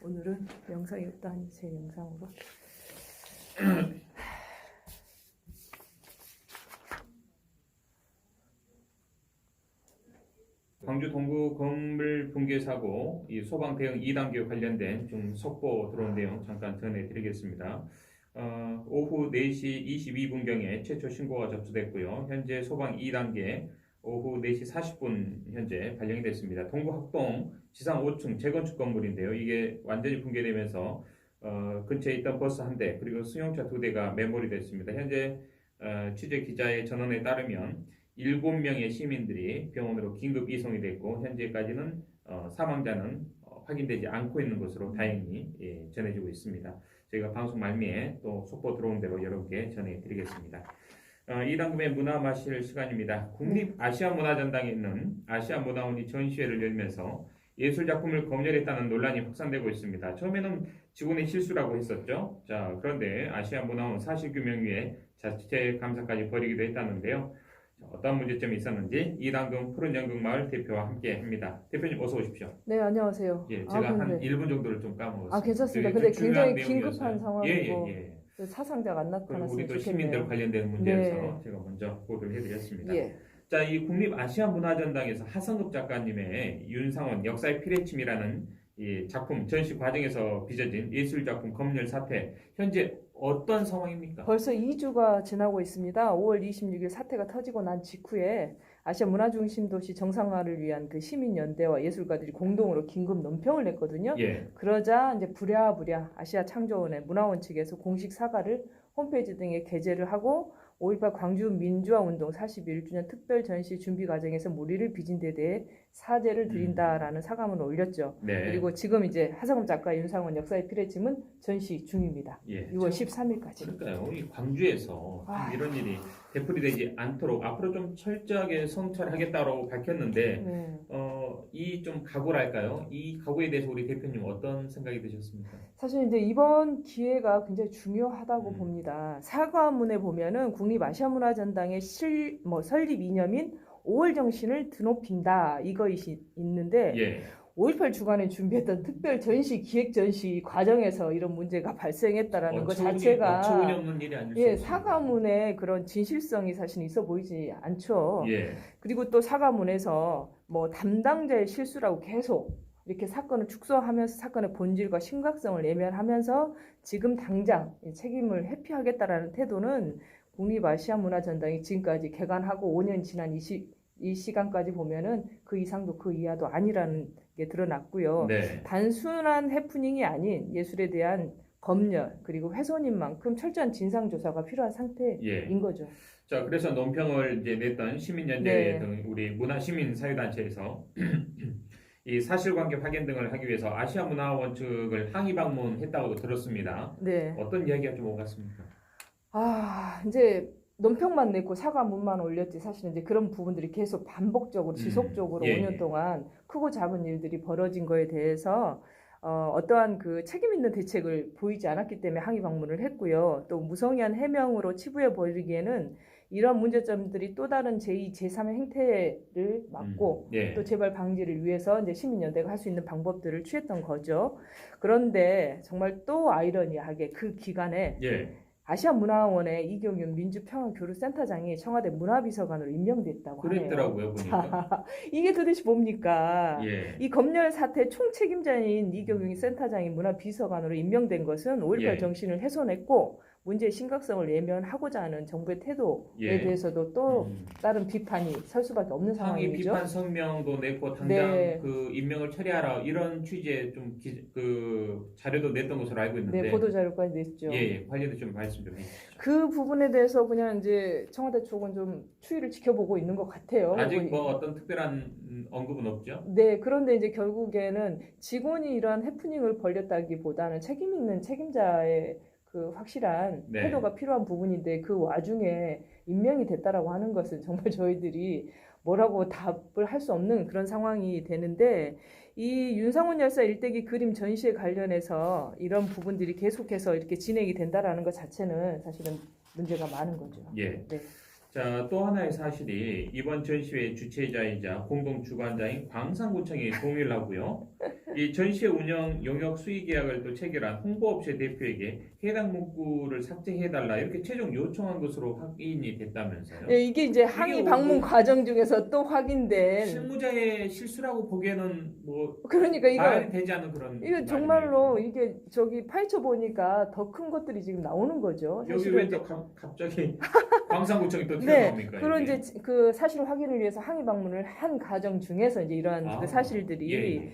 오늘은 영상이 없다니 제 영상으로. 광주 동구 건물 붕괴 사고 이 소방 대응 2단계 관련된 좀 속보 들어온 내용 잠깐 전해드리겠습니다. 오후 4시 22분경에 최초 신고가 접수됐고요. 현재 소방 2단계 오후 4시 40분 현재 발령이 됐습니다. 동구 학동 지상 5층 재건축 건물인데요. 이게 완전히 붕괴되면서 근처에 있던 버스 한 대 그리고 승용차 2대가 매몰이 됐습니다. 현재 취재 기자의 전원에 따르면 7명의 시민들이 병원으로 긴급 이송이 됐고 현재까지는 사망자는 확인되지 않고 있는 것으로 다행히 전해지고 있습니다. 저희가 방송 말미에 또 속보 들어온 대로 여러분께 전해드리겠습니다. 이 당금의 문화 마실 시간입니다. 국립아시아문화전당에 있는 아시아문화원이 전시회를 열면서 예술작품을 검열했다는 논란이 확산되고 있습니다. 처음에는 직원의 실수라고 했었죠. 자, 그런데 아시아문화원 사실규명 위에 자체 감사까지 벌이기도 했다는데요. 어떤 문제점이 있었는지 이당금 푸른연극마을 대표와 함께합니다. 대표님 어서 오십시오. 네, 안녕하세요. 예, 제가 한 1분 정도를 좀 까먹었습니다. 괜찮습니다. 근데 굉장히 긴급한 상황이고 사상자가 안 나타났으면 그리고 우리 또 좋겠네요. 시민들 관련된 문제여서 제가 먼저 보도를 해드렸습니다. 자, 이 국립아시아문화전당에서 하성급 작가님의 윤상원 역사의 피뢰침이라는 이 작품 전시 과정에서 빚어진 예술작품 검열 사태 현재 어떤 상황입니까? 벌써 2주가 지나고 있습니다. 5월 26일 사태가 터지고 난 직후에 아시아 문화중심도시 정상화를 위한 그 시민연대와 예술가들이 공동으로 긴급 논평을 냈거든요. 그러자 이제 부랴부랴 아시아 창조원의 문화원 측에서 공식 사과를 홈페이지 등에 게재를 하고 5.18 광주 민주화운동 41주년 특별 전시 준비 과정에서 무리를 빚은 데 대해 사죄를 드린다라는 사과문을 올렸죠. 그리고 지금 이제 하성급 작가 윤상원 역사의 피뢰침은 전시 중입니다. 6월 13일까지. 그러니까요. 이 광주에서 이런 일이 되풀이되지 않도록 앞으로 좀 철저하게 성찰하겠다고 밝혔는데 이 좀 각오랄까요? 이 각오에 대해서 우리 대표님 어떤 생각이 드셨습니까? 사실 이제 이번 기회가 굉장히 중요하다고 봅니다. 사과문에 보면은 국립아시아문화전당의 설립 이념인 5월 정신을 드높인다 이것이 있는데 5.18 주간에 준비했던 특별 전시 기획 전시 과정에서 이런 문제가 발생했다라는 것 자체가 어처구니 없는 일이 아닐 수 사과문에 그런 진실성이 사실 있어 보이지 않죠. 그리고 또 사과문에서 뭐 담당자의 실수라고 계속 이렇게 사건을 축소하면서 사건의 본질과 심각성을 외면하면서 지금 당장 책임을 회피하겠다라는 태도는 국립아시아문화전당이 지금까지 개관하고 5년 지난 이 시간까지 보면은 그 이상도 그 이하도 아니라는 게 드러났고요. 단순한 해프닝이 아닌 예술에 대한 검열 그리고 훼손인 만큼 철저한 진상조사가 필요한 상태인 거죠. 자, 그래서 논평을 이제 냈던 시민연대 등 우리 문화시민사회단체에서 이 사실관계 확인 등을 하기 위해서 아시아문화원 측을 항의 방문했다고 들었습니다. 어떤 이야기가 좀 오갔습니까? 이제 논평만 냈고 사과문만 올렸지 사실은 이제 그런 부분들이 계속 반복적으로 지속적으로 5년 동안 크고 작은 일들이 벌어진 거에 대해서 어떠한 그 책임 있는 대책을 보이지 않았기 때문에 항의 방문을 했고요. 또 무성의한 해명으로 치부해 버리기에는 이런 문제점들이 또 다른 제2, 제3의 행태를 막고 또 재발 방지를 위해서 이제 시민연대가 할 수 있는 방법들을 취했던 거죠. 그런데 정말 또 아이러니하게 그 기간에 아시아문화원의 이경윤 민주평화교류센터장이 청와대 문화비서관으로 임명됐다고 하네요. 그랬더라고요, 보니까. 이게 도대체 뭡니까? 이 검열 사태 총책임자인 이경윤 센터장이 문화비서관으로 임명된 것은 5.18 정신을 훼손했고 문제의 심각성을 외면하고자 하는 정부의 태도에 대해서도 또 다른 비판이 설 수밖에 없는 상황이죠. 비판 성명도 냈고 당장 그 임명을 처리하라 이런 취지의 좀 그 자료도 냈던 것으로 알고 있는데 보도 자료까지 냈죠. 관련해 좀 말씀 좀 해주시죠. 그 부분에 대해서 그냥 이제 청와대 쪽은 좀 추이를 지켜보고 있는 것 같아요. 아직 뭐 어떤 특별한 언급은 없죠? 그런데 이제 결국에는 직원이 이러한 해프닝을 벌였다기보다는 책임 있는 책임자의 그 확실한 태도가 필요한 부분인데 그 와중에 임명이 됐다라고 하는 것은 정말 저희들이 뭐라고 답을 할 수 없는 그런 상황이 되는데 이 윤상원 열사 일대기 그림 전시에 관련해서 이런 부분들이 계속해서 이렇게 진행이 된다라는 것 자체는 사실은 문제가 많은 거죠. 자, 또 하나의 사실이 이번 전시회 주최자이자 공동 주관자인 광산구청이 동의를 하고요. 이 전시회 운영 용역 수의 계약을 또 체결한 홍보업체 대표에게 해당 문구를 삭제해달라 이렇게 최종 요청한 것으로 확인이 됐다면서요. 예, 이게 이제 항의 방문 과정 중에서 또 확인된. 실무자의 실수라고 보기에는 뭐 그러니까 말이 되지 않는 그런. 이거 정말로 이게 저기 파헤쳐 보니까 더 큰 것들이 지금 나오는 거죠. 여기 사실은 왜 또 갑자기 광산구청이 또 네, 튀어나옵니까? 그런 이게? 이제 그 사실 확인을 위해서 항의 방문을 한 과정 중에서 이제 이러한 그 사실들이 예.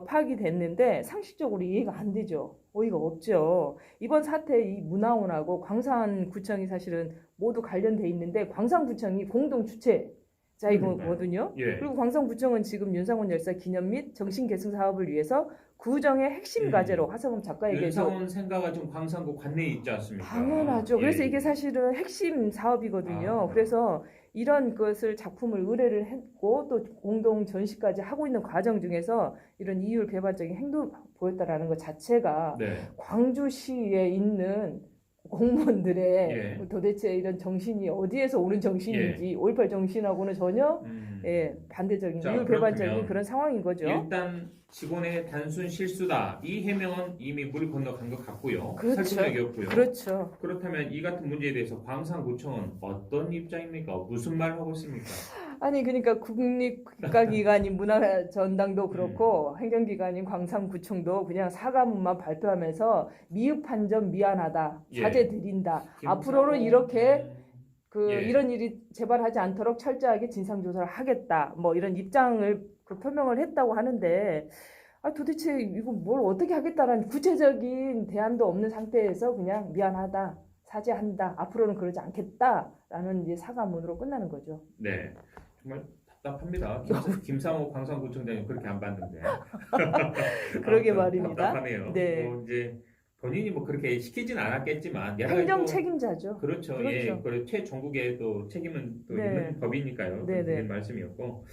파악이 됐는데 상식적으로 이해가 안 되죠. 어이가 없죠. 이번 사태 이 문화원하고 광산구청이 사실은 모두 관련돼 있는데 광산구청이 공동 주최자이거든요. 예. 그리고 광산구청은 지금 윤상원 열사 기념 및 정신 계승 사업을 위해서 구정의 핵심 과제로 하성음 작가에게도 윤상원 생가가 지금 광산구 관내에 있지 않습니까? 당연하죠. 그래서 예. 이게 사실은 핵심 사업이거든요. 그래서 이런 것을 작품을 의뢰를 했고 또 공동 전시까지 하고 있는 과정 중에서 이런 이율 배반적인 행동을 보였다라는 것 자체가 네. 광주시에 있는 공무원들의 예. 도대체 이런 정신이 어디에서 오는 정신인지 5.18 정신하고는 전혀 반대적인 자, 이율 배반적인 그렇다면 그런 상황인 거죠. 일단 직원의 단순 실수다. 이 해명은 이미 물 건너간 것 같고요. 그렇죠. 설득력이 없고요. 그렇죠. 그렇다면 이 같은 문제에 대해서 광산구청은 어떤 입장입니까? 무슨 말을 하고 있습니까? 아니 그러니까 국립국가기관인 문화전당도 그렇고 행정기관인 광산구청도 그냥 사과문만 발표하면서 미흡한 점 미안하다 사죄드린다 앞으로는 이렇게 이런 일이 재발하지 않도록 철저하게 진상조사를 하겠다 뭐 이런 입장을 표명을 했다고 하는데 도대체 이거 뭘 어떻게 하겠다라는 구체적인 대안도 없는 상태에서 그냥 미안하다 사죄한다 앞으로는 그러지 않겠다라는 이제 사과문으로 끝나는 거죠. 네. 정말 답답합니다. 김상호 광산구청장이 그렇게 안 봤는데. 그러게 말입니다. 답답하네요. 네. 뭐 이제 본인이 뭐 그렇게 시키진 않았겠지만 행정 책임자죠. 그렇죠. 그렇죠. 예. 그리고 최종국의 또 책임은 또 있는 법이니까요. 그런 말씀이었고.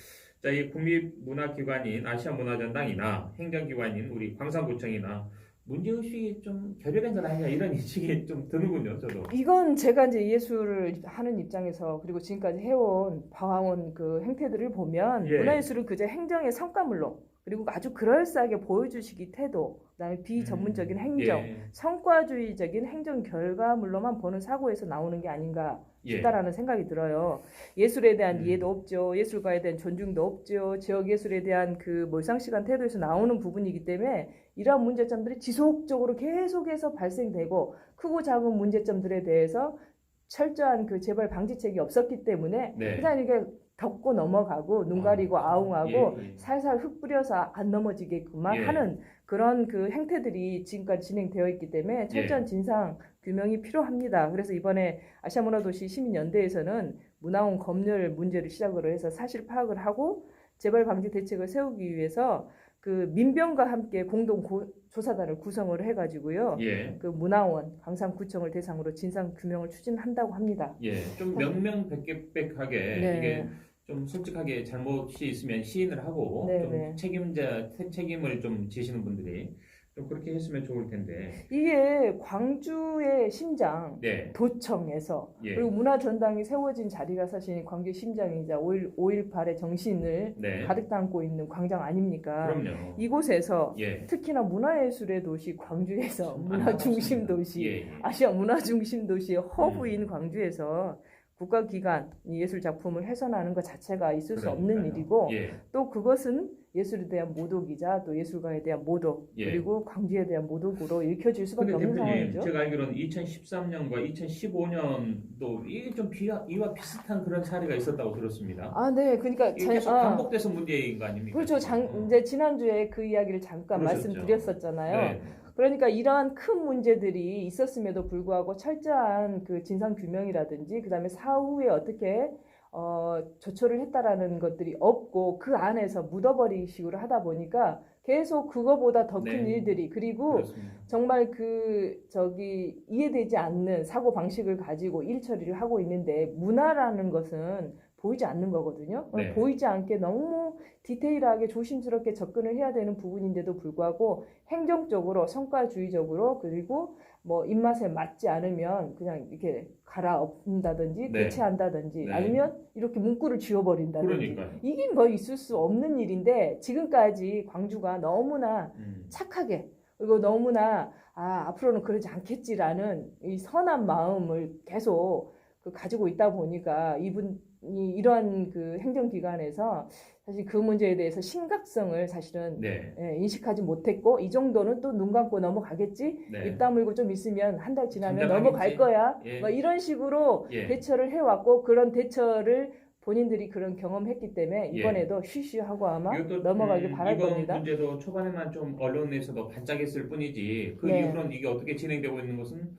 자, 이 국립문화기관인 아시아문화전당이나 행정기관인 우리 광산구청이나 문제의식이 좀 결여된 건 아니냐 이런 인식이 좀 드는군요, 저도. 이건 제가 이제 예술을 하는 입장에서 그리고 지금까지 해온 봐온 그 행태들을 보면 문화예술은 그저 행정의 성과물로 그리고 아주 그럴싸하게 보여주시기 태도, 그다음에 비전문적인 행정, 성과주의적인 행정 결과물로만 보는 사고에서 나오는 게 아닌가 싶다라는 생각이 들어요. 예술에 대한 이해도 없죠. 예술가에 대한 존중도 없죠. 지역 예술에 대한 그 몰상식한 태도에서 나오는 부분이기 때문에 이러한 문제점들이 지속적으로 계속해서 발생되고 크고 작은 문제점들에 대해서 철저한 그 재발 방지책이 없었기 때문에 그냥 이게 덮고 넘어가고 눈 가리고 아웅하고 살살 흙 뿌려서 안 넘어지게끔만 하는 그런 그 행태들이 지금까지 진행되어 있기 때문에 철저한 진상 규명이 필요합니다. 그래서 이번에 아시아문화도시 시민연대에서는 문화원 검열 문제를 시작으로 해서 사실 파악을 하고 재발 방지 대책을 세우기 위해서 그 민변과 함께 공동 조사단을 구성을 해가지고요. 그 문화원, 광산구청을 대상으로 진상 규명을 추진한다고 합니다. 좀 명명백백하게 이게 좀 솔직하게 잘못이 있으면 시인을 하고 좀 책임을 좀 지시는 분들이 좀 그렇게 했으면 좋을 텐데 이게 광주의 심장 도청에서 그리고 문화전당이 세워진 자리가 사실 광주의 심장이자 5.18의 정신을 가득 담고 있는 광장 아닙니까? 그럼요. 이곳에서 특히나 문화예술의 도시 광주에서 문화중심 도시 아시아 문화중심 도시의 허브인 광주에서 국가기관 예술 작품을 훼손하는 것 자체가 있을 수 없는 일이고 또 그것은 예술에 대한 모독이자 또 예술가에 대한 모독 그리고 광주에 대한 모독으로 읽혀질 수밖에 없는 상황이죠. 제가 알기로는 2013년과 2015년도 이게 좀 이와 비슷한 그런 사례가 있었다고 들었습니다. 네, 그러니까 계속 반복돼서 문제인 거 아닙니까? 그렇죠. 이제 지난주에 그 이야기를 잠깐 말씀드렸었잖아요. 그러니까 이러한 큰 문제들이 있었음에도 불구하고 철저한 그 진상 규명이라든지 그다음에 사후에 어떻게 조처를 했다라는 것들이 없고 그 안에서 묻어버리기 식으로 하다 보니까 계속 그거보다 더 큰 일들이 그리고 정말 이해되지 않는 사고 방식을 가지고 일 처리를 하고 있는데 문화라는 것은 보이지 않는 거거든요. 네. 보이지 않게 너무 디테일하게 조심스럽게 접근을 해야 되는 부분인데도 불구하고 행정적으로 성과주의적으로 그리고 뭐 입맛에 맞지 않으면 그냥 이렇게 갈아엎는다든지 네. 대체한다든지 네. 아니면 이렇게 문구를 지워버린다든지 그러니까요. 이게 뭐 있을 수 없는 일인데 지금까지 광주가 너무나 착하게 그리고 너무나 앞으로는 그러지 않겠지라는 이 선한 마음을 계속 가지고 있다 보니까 이분이 이러한 그 행정기관에서 사실 그 문제에 대해서 심각성을 사실은 네. 인식하지 못했고 이 정도는 또 눈 감고 넘어가겠지 네. 입 다물고 좀 있으면 한 달 지나면 진작하겠지. 넘어갈 거야 예. 뭐 이런 식으로 예. 대처를 해왔고 그런 대처를 본인들이 그런 경험했기 때문에 예. 이번에도 쉬쉬하고 아마 이것도, 넘어가길 바랄 이번 겁니다. 문제도 초반에만 좀 언론에서도 반짝했을 뿐이지 그 네. 이후로는 이게 어떻게 진행되고 있는 것은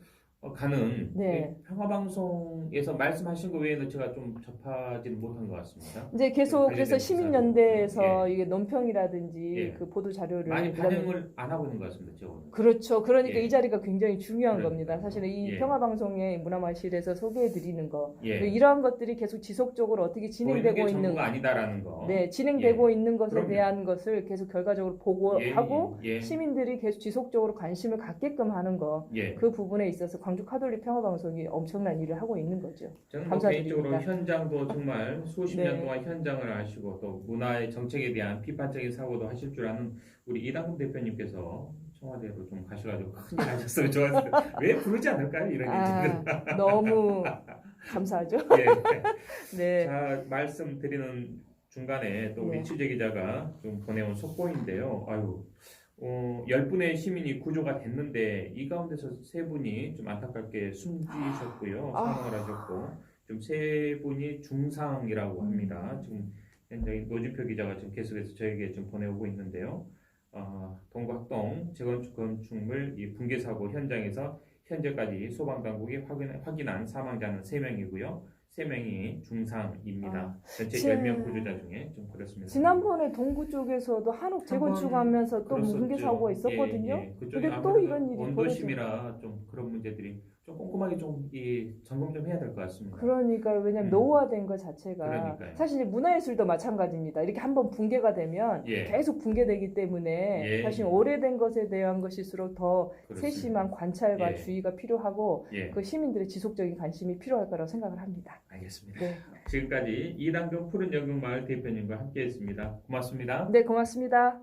가는 네. 평화방송에서 말씀하신 것 외에는 제가 좀 접하지는 못한 것 같습니다. 이제 계속 그래서 관련된 시민연대에서 예. 이게 논평이라든지 예. 그 보도 자료를 많이 그다음에 반영을 안 하고 있는 것 같습니다. 저는. 그렇죠. 그러니까 예. 이 자리가 굉장히 중요한 그러니까요. 겁니다. 사실은 이 예. 평화방송의 문화마실에서 소개해드리는 거 예. 이러한 것들이 계속 지속적으로 어떻게 보이는 진행되고 게 있는 전부가 아니다라는 거. 네, 진행되고 있는 것에 그럼요. 대한 것을 계속 결과적으로 보고하고 예. 시민들이 계속 지속적으로 관심을 갖게끔 하는 거. 예. 그 부분에 있어서 광주 카톨릭 평화방송이 엄청난 일을 하고 있는 거죠. 저는 감사드립니다. 개인적으로 현장도 정말 수십 년 네. 동안 현장을 아시고 또 문화의 정책에 대한 비판적인 사고도 하실 줄 아는 우리 이당금 대표님께서 청와대로 좀 가셔가지고 큰일 하셨으면 좋았을 텐데 왜 부르지 않을까요? 이런 얘기들. 너무 감사하죠. 예. 네. 자, 말씀드리는 중간에 또 우리 네. 취재 기자가 좀 보내온 속보인데요. 10분의 시민이 구조가 됐는데 이 가운데서 3분이 좀 안타깝게 숨지셨고요. 사망을 하셨고 좀 3분이 중상이라고 합니다. 지금 현장에 노진표 기자가 지금 계속해서 저에게 좀 보내오고 있는데요. 동구학동 재건축 건축물 이 붕괴 사고 현장에서 현재까지 소방당국이 확인한 사망자는 3명이고요. 3명이 중상입니다. 전체 10명 구조자 중에 좀 그렇습니다. 지난번에 동구 쪽에서도 한옥 재건축하면서 또 붕괴 사고가 있었거든요. 그쪽에 근데 또 이런 일이 원도심이라 좀 그런 문제들이 좀 꼼꼼하게 좀 점검 좀 해야 될 것 같습니다. 그러니까 왜냐면 노후화된 것 자체가 그러니까요. 사실 문화예술도 마찬가지입니다. 이렇게 한번 붕괴가 되면 예. 계속 붕괴되기 때문에 예. 사실 오래된 것에 대한 것일수록 더 그렇습니다. 세심한 관찰과 예. 주의가 필요하고 예. 그 시민들의 지속적인 관심이 필요할 거라고 생각을 합니다. 알겠습니다. 네, 지금까지 이당금 푸른연극마을 대표님과 함께했습니다. 고맙습니다. 네 고맙습니다.